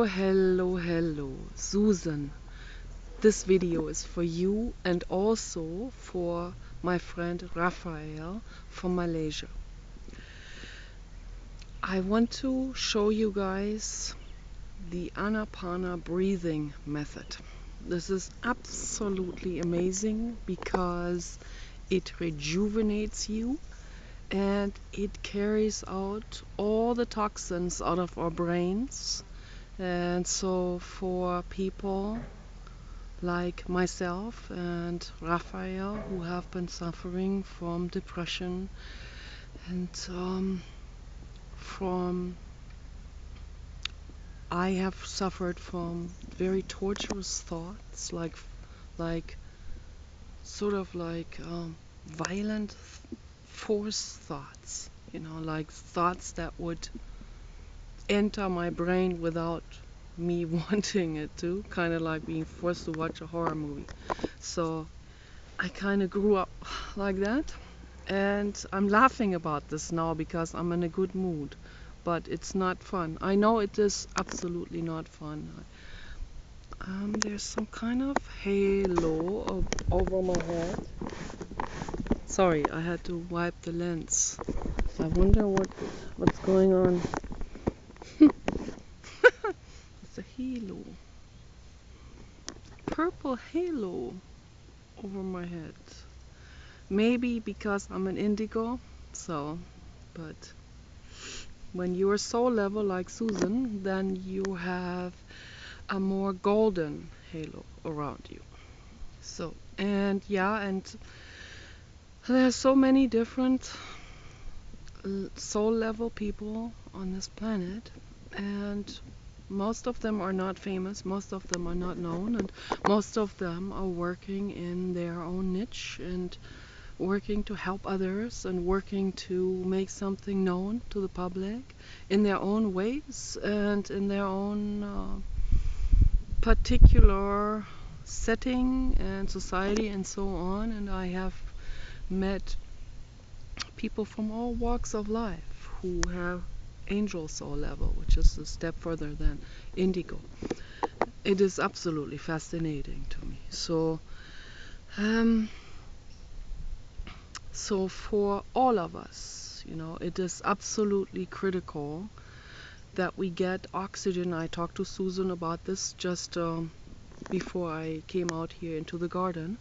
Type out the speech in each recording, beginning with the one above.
Hello, Susan. This video is for you and also for my friend Raphael from Malaysia. I want to show you guys the Anapana breathing method. This is absolutely amazing because it rejuvenates you and it carries out all the toxins out of our brains. And so for people like myself and Raphael, who have been suffering from depression and I have suffered from very torturous thoughts, like sort of like violent force thoughts, like thoughts that would enter my brain without me wanting it to, kind of like being forced to watch a horror movie. So I kind of grew up like that, and I'm laughing about this now because I'm in a good mood, but it's not fun. I know it is absolutely not fun. There's some kind of halo over my head. Sorry, I had to wipe the lens. I wonder what's going on. It's a halo. Purple halo over my head. Maybe because I'm an indigo, but when you're soul level like Susan, then you have a more golden halo around you. So, and there's so many different soul level people on this planet, and most of them are not famous, most of them are not known, and most of them are working in their own niche and working to help others and working to make something known to the public in their own ways and in their own particular setting and society and so on. And I have met people from all walks of life who have angel soul level, which is a step further than indigo. It is absolutely fascinating to me. So for all of us, it is absolutely critical that we get oxygen. I talked to Susan about this just before I came out here into the garden,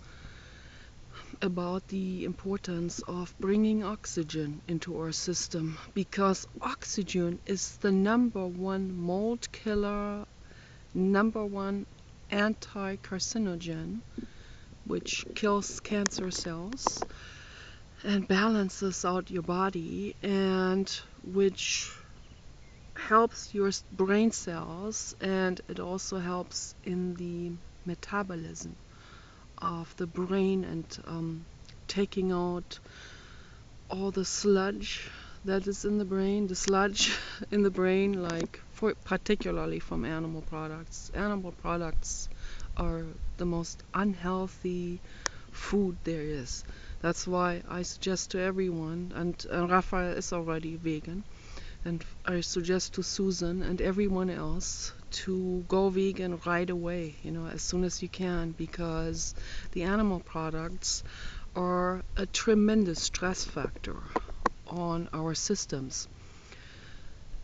about the importance of bringing oxygen into our system, because oxygen is the #1 mold killer, #1 anti-carcinogen, which kills cancer cells and balances out your body, and which helps your brain cells, and it also helps in the metabolism of the brain and taking out all the sludge that is in the brain, the sludge in the brain, particularly from animal products. Animal products are the most unhealthy food there is. That's why I suggest to everyone, and Raphael is already vegan, and I suggest to Susan and everyone else to go vegan right away, as soon as you can, because the animal products are a tremendous stress factor on our systems.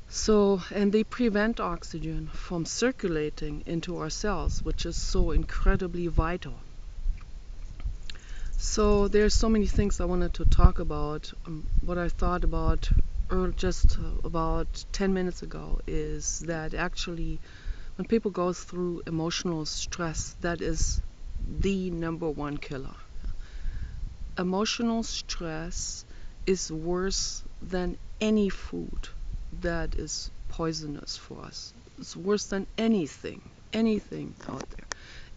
So, and they prevent oxygen from circulating into our cells, which is so incredibly vital. So there's so many things I wanted to talk about. What I thought about just about 10 minutes ago is that actually when people go through emotional stress, that is the #1 killer. Emotional stress is worse than any food that is poisonous for us. It's worse than anything out there.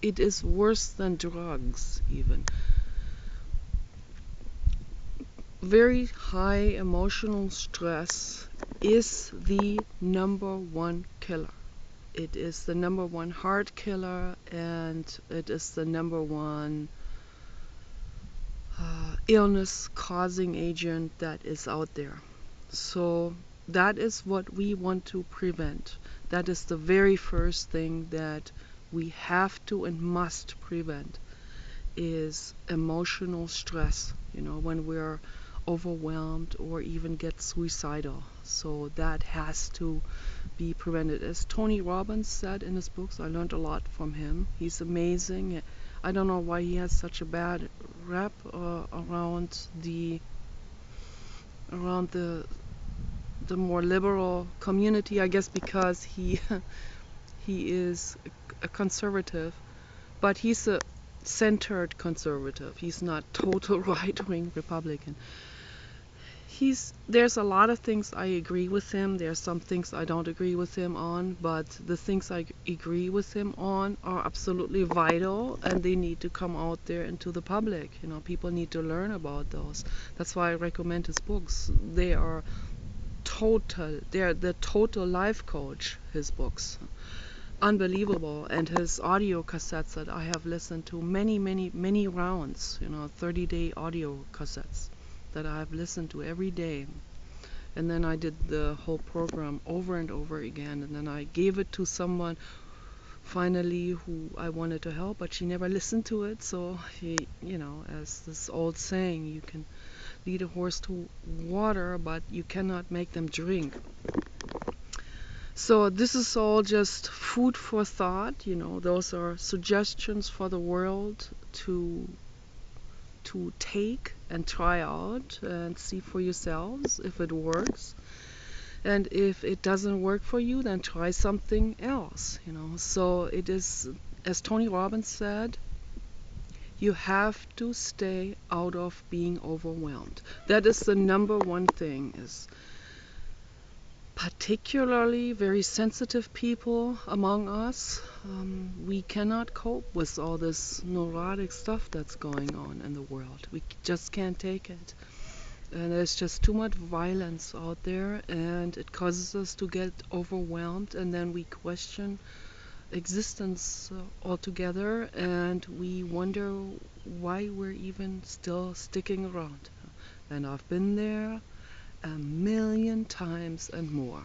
It is worse than drugs even. Very high emotional stress is the #1 killer. It is the #1 heart killer, and it is the #1 illness causing agent that is out there. So that is what we want to prevent. That is the very first thing that we have to and must prevent, is emotional stress, when we're overwhelmed or even get suicidal. So that has to be prevented. As Tony Robbins said in his books, I learned a lot from him. He's amazing. I don't know why he has such a bad rap around the more liberal community. I guess because he he is a conservative, but he's a centered conservative. He's not total right-wing Republican. There's a lot of things I agree with him. There's some things I don't agree with him on, but the things I agree with him on are absolutely vital, and they need to come out there into the public. People need to learn about those. That's why I recommend his books. They're the total life coach, his books. Unbelievable. And his audio cassettes that I have listened to many rounds, 30-day audio cassettes that I've listened to every day. And then I did the whole program over and over again, and then I gave it to someone finally who I wanted to help, but she never listened to it. So as this old saying, you can lead a horse to water, but you cannot make them drink. So this is all just food for thought. Those are suggestions for the world to take and try out and see for yourselves if it works. And if it doesn't work for you, then try something else. So it is, as Tony Robbins said, you have to stay out of being overwhelmed. That is the number one thing, is particularly very sensitive people among us, we cannot cope with all this neurotic stuff that's going on in the world. We just can't take it. And there's just too much violence out there, and it causes us to get overwhelmed, and then we question existence altogether, and we wonder why we're even still sticking around. And I've been there a million times and more.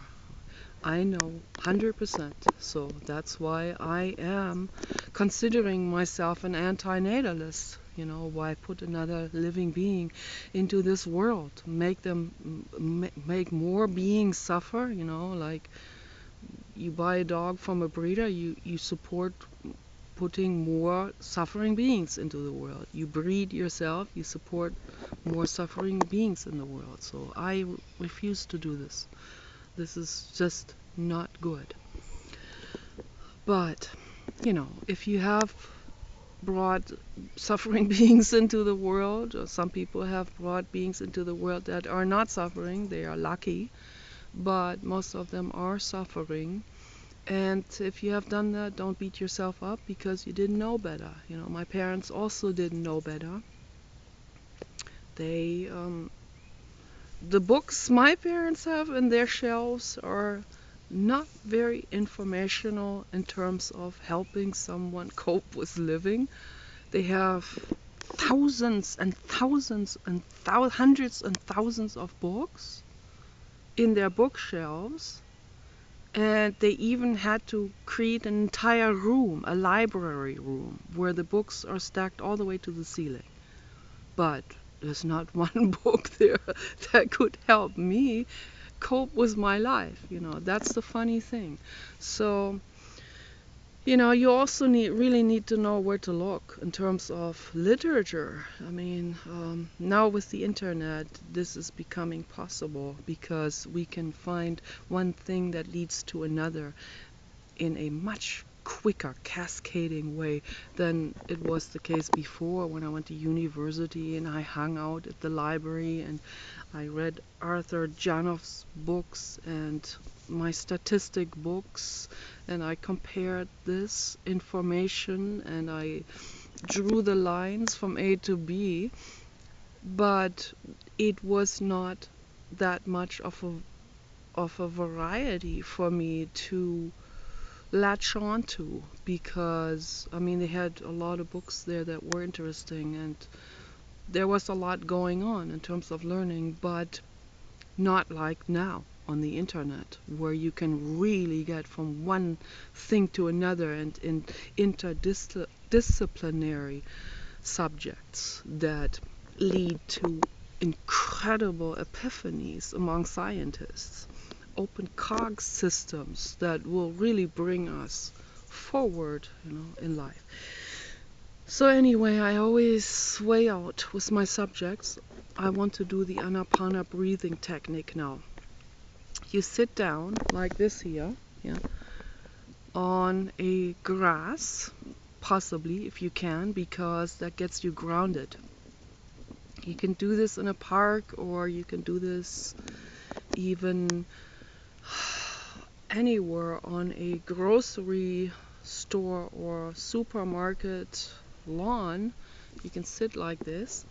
I know 100%. So that's why I am considering myself an anti-natalist. Why put another living being into this world? Make more beings suffer. Like you buy a dog from a breeder, you support putting more suffering beings into the world. You breed yourself, you support more suffering beings in the world. So I refuse to do this. This is just not good. But, if you have brought suffering beings into the world, or some people have brought beings into the world that are not suffering, they are lucky, but most of them are suffering. And if you have done that, don't beat yourself up because you didn't know better. My parents also didn't know better. The books my parents have in their shelves are not very informational in terms of helping someone cope with living. They have thousands and thousands and hundreds and thousands of books in their bookshelves. And they even had to create an entire room, a library room, where the books are stacked all the way to the ceiling. But there's not one book there that could help me cope with my life. That's the funny thing. So, you also really need to know where to look in terms of literature. I mean, now with the internet, this is becoming possible because we can find one thing that leads to another in a much quicker, cascading way than it was the case before when I went to university and I hung out at the library and I read Arthur Janoff's books and my statistic books, and I compared this information and I drew the lines from A to B, but it was not that much of a variety for me to latch on to, because they had a lot of books there that were interesting and there was a lot going on in terms of learning, but not like now on the internet, where you can really get from one thing to another, and in interdisciplinary subjects that lead to incredible epiphanies among scientists, open cog systems that will really bring us forward, in life. So anyway, I always sway out with my subjects. I want to do the Anapana breathing technique now. You sit down like this here, yeah, on a grass, possibly if you can, because that gets you grounded. You can do this in a park, or you can do this even anywhere on a grocery store or supermarket lawn. You can sit like this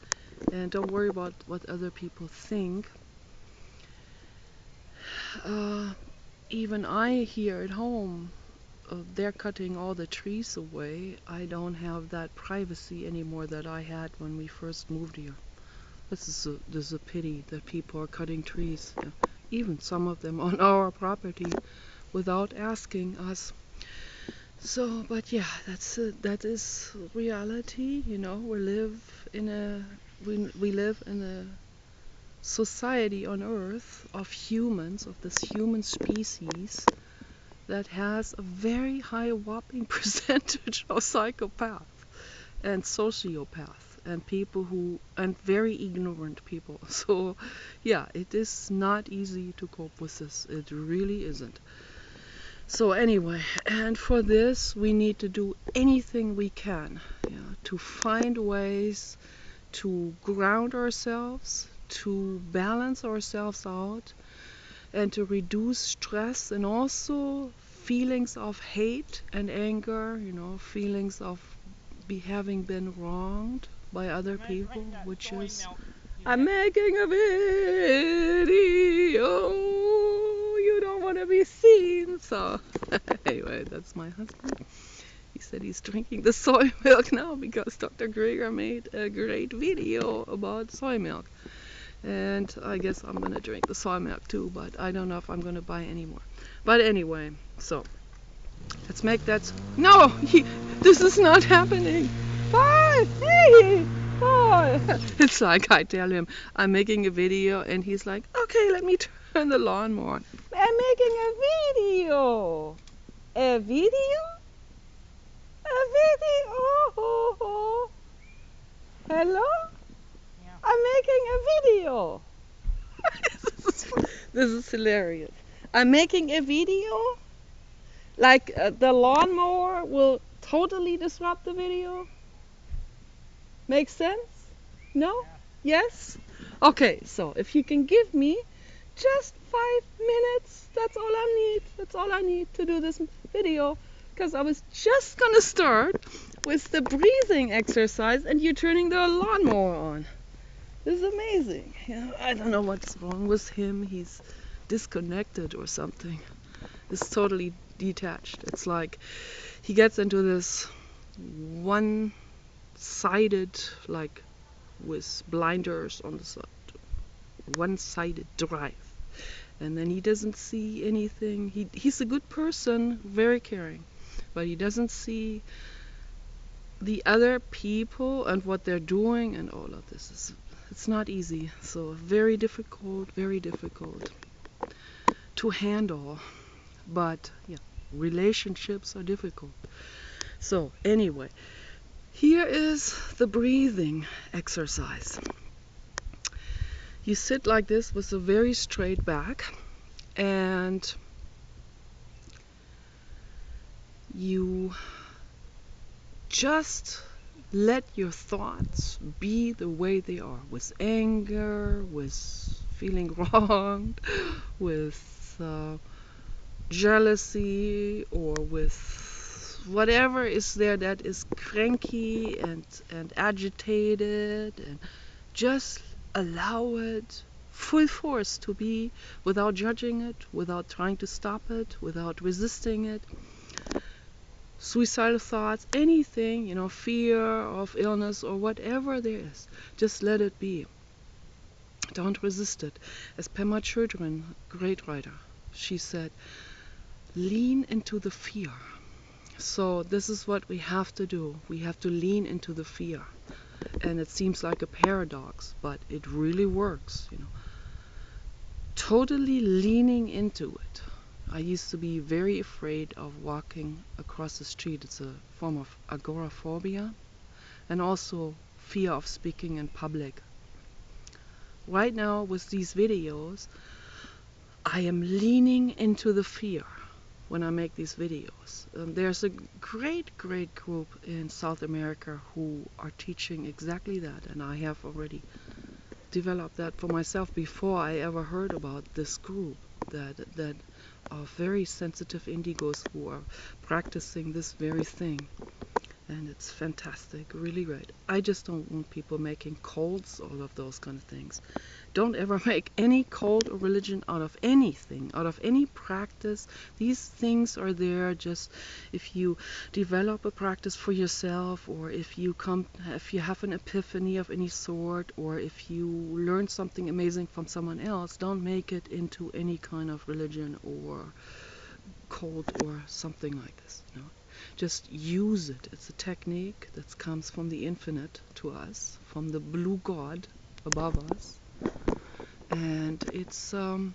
and don't worry about what other people think. Even I here at home, they're cutting all the trees away. I don't have that privacy anymore that I had when we first moved here. This is a pity that people are cutting trees, even some of them on our property, without asking us. So, but yeah, that is reality. We live in a society on Earth of humans, of this human species that has a very high whopping percentage of psychopaths and sociopaths and and very ignorant people. So yeah, it is not easy to cope with this. It really isn't. So anyway, and for this we need to do anything we can, to find ways to ground ourselves, to balance ourselves out, and to reduce stress, and also feelings of hate and anger, feelings of having been wronged by other people, which is, I'm making a video, you don't want to be seen. So anyway, that's my husband. He said he's drinking the soy milk now because Dr. Greger made a great video about soy milk. And I guess I'm going to drink the soy milk too, but I don't know if I'm going to buy any more. But anyway, so let's make that. No, this is not happening. Bye! Hey! Bye! It's like I tell him I'm making a video, and he's like, okay, let me turn the lawnmower on. I'm making a video! A video? A video? Hello? Yeah. I'm making a video! This is hilarious. I'm making a video? Like the lawnmower will totally disrupt the video? Makes sense? No? Yeah. Yes? Okay, so if you can give me just 5 minutes, that's all I need. That's all I need to do this video. Because I was just going to start with the breathing exercise, and you're turning the lawnmower on. This is amazing. I don't know what's wrong with him. He's disconnected or something. It's totally detached. It's like he gets into this one-sided, like with blinders on the side, one-sided drive. And then he doesn't see anything. He's a good person, very caring, but he doesn't see the other people and what they're doing, and all of this. It's not easy. So very difficult to handle. But yeah, relationships are difficult. So anyway, here is the breathing exercise. You sit like this with a very straight back, and you just let your thoughts be the way they are, with anger, with feeling wronged, with jealousy, or with whatever is there that is cranky and agitated, and just allow it full force to be, without judging it, without trying to stop it, without resisting it. Suicidal thoughts, anything, fear of illness or whatever there is, just let it be. Don't resist it. As Pema Chodron, great writer, she said, lean into the fear. So this is what we have to do. We have to lean into the fear. And it seems like a paradox, but it really works, you know. Totally leaning into it. I used to be very afraid of walking across the street. It's a form of agoraphobia, and also fear of speaking in public. Right now, with these videos, I am leaning into the fear when I make these videos. There's a great group in South America who are teaching exactly that, and I have already developed that for myself before I ever heard about this group that are very sensitive indigos who are practicing this very thing. And it's fantastic, really great. I just don't want people making cults out of those kind of things. Don't ever make any cult or religion out of anything, out of any practice. These things are there just if you develop a practice for yourself, or if you have an epiphany of any sort, or if you learn something amazing from someone else. Don't make it into any kind of religion or cult or something like this. You know? Just use it. It's a technique that comes from the infinite to us, from the blue God above us. And it's a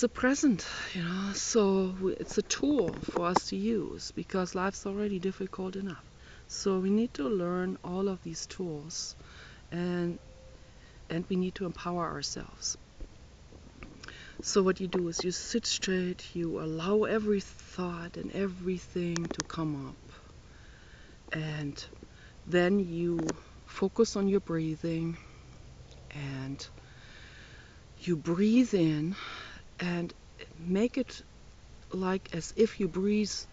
present, you know, so it's a tool for us to use because life's already difficult enough. So we need to learn all of these tools, and we need to empower ourselves. So what you do is you sit straight, you allow every thought and everything to come up, and then you focus on your breathing, and you breathe in and make it like as if you breathe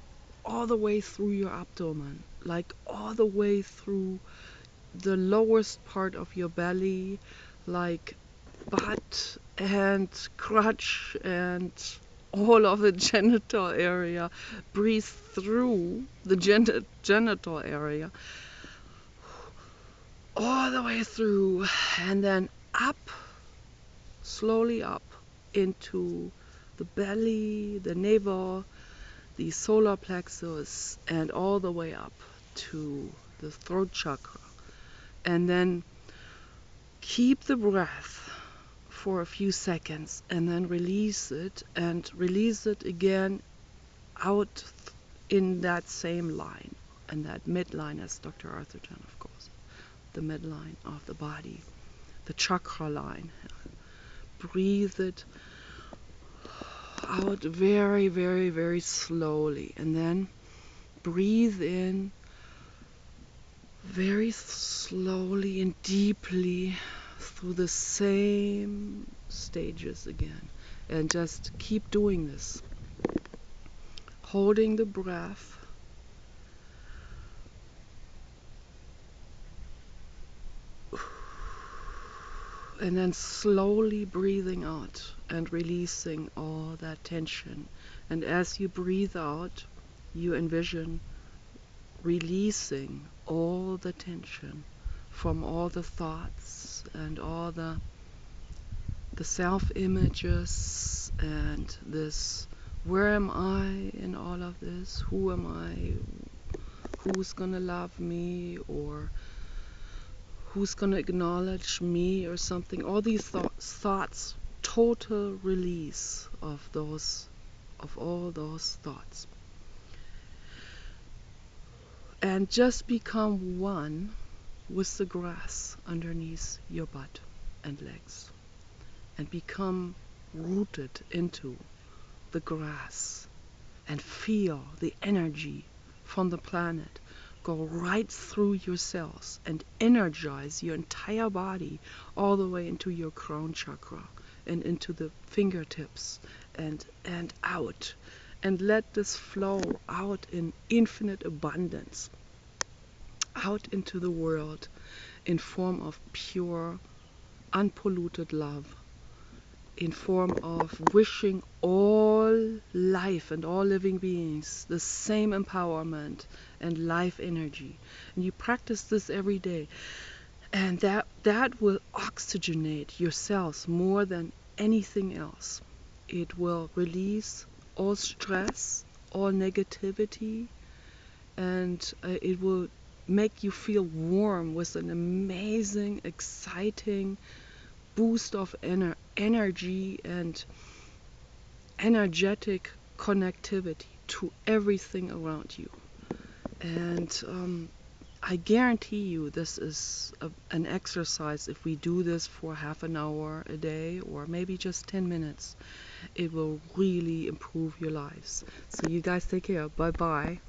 all the way through your abdomen, like all the way through the lowest part of your belly, like butt and crotch and all of the genital area. Breathe through the genital area all the way through, and then up, slowly up into the belly, the navel, the solar plexus, and all the way up to the throat chakra. And then keep the breath for a few seconds, and then release it, and release it again out in that same line, and that midline, as Dr. Arthur John, of course, the midline of the body, the chakra line. Breathe it out very, very, very slowly, and then breathe in very slowly and deeply through the same stages again. And just keep doing this, holding the breath, and then slowly breathing out and releasing all that tension. And as you breathe out, you envision releasing all the tension from all the thoughts and all the self-images and this, where am I in all of this? Who am I? Who's gonna love me? Or who's gonna acknowledge me or something? All these thoughts, total release of all those thoughts. And just become one with the grass underneath your butt and legs, and become rooted into the grass, and feel the energy from the planet go right through your cells and energize your entire body all the way into your crown chakra and into the fingertips and out, and let this flow out in infinite abundance out into the world in form of pure, unpolluted love, in form of wishing all life and all living beings the same empowerment and life energy. And you practice this every day. And that will oxygenate your cells more than anything else. It will release all stress, all negativity, and it will make you feel warm with an amazing, exciting boost of energy and energetic connectivity to everything around you. And I guarantee you this is an exercise. If we do this for half an hour a day or maybe just 10 minutes, it will really improve your lives. So you guys take care. Bye bye.